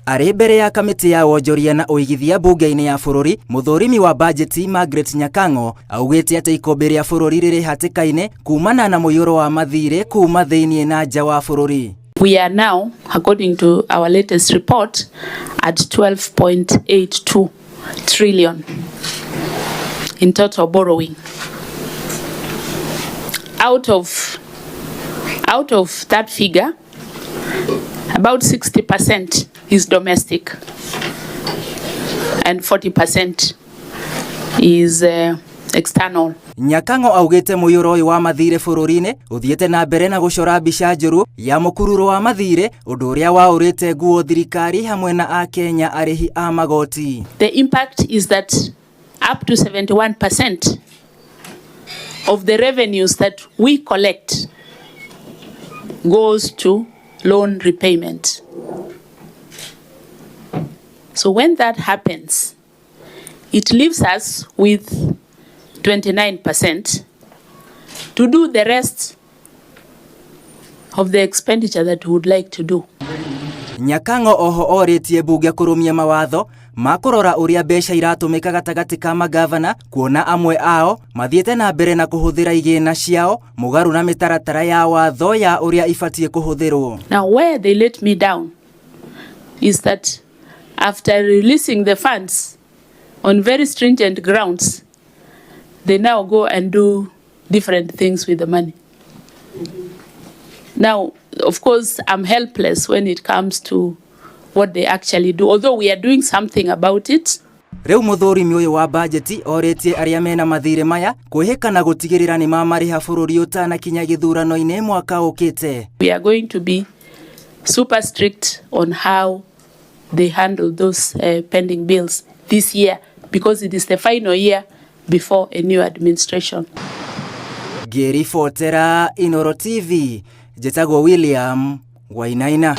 Arĩ mbere ya kamĩtĩ ya wonjoria na ũigithia bunge-inĩ ya bũrũri, mũthũrimi wa bajeti Margaret Nyakango augĩte atĩ ikombe rĩa bũrũri rĩrĩ hatĩka-inĩ kumana na mũiyũro wa mathirĩ kuma thĩinĩ na nja wa bũrũri. We are now, according to our latest report, at 12.82 trillion in total borrowing. Out of that figure, about 60% is domestic and 40% is external. Nyakango augĩte mũiyũro ũyũ wa mathirĩ bũrũri-inĩ ũthiĩte na mbere na gũcora mbica njũru ya mũkururo wa mathirĩ, ũndũ ũrĩa waũrĩte nguo thirikari hamwe na akenya arĩhi a magoti. The impact is that up to 71% of the revenues that we collect goes to loan repayment. So when that happens, it leaves us with 29% to do the rest of the expenditure that we would like to do. Nyakango oho orĩtie bunge kũrũmia mawatho ma kũrora ũrĩa mbeca iratũmĩka gatagatĩ ka magavana, kuona amwe ao mathiĩte na mbere na kũhũthĩra igĩna ciao mũgarũ na mĩtaratara ya watho ya ũrĩa ibatiĩ kũhũthĩrwo. Now where they let me down is that after releasing the funds on very stringent grounds, they now go and do different things with the money. Now, of course, I'm helpless when it comes to what they actually do, although we are doing something about it. Rĩu mũthũrimi ũyũ wa bajeti orĩtie arĩa mena mathirĩ maya kwĩhĩka na gũtigĩrĩra nĩ mamarĩha bũrũri ũtanakinya gĩthurano-inĩ mwaka ũkĩte. We are going to be super strict on how they handle those pending bills this year, because it is the final year before a new administration. Ngĩribotera Inooro TV, njĩtagwo William Wainaina.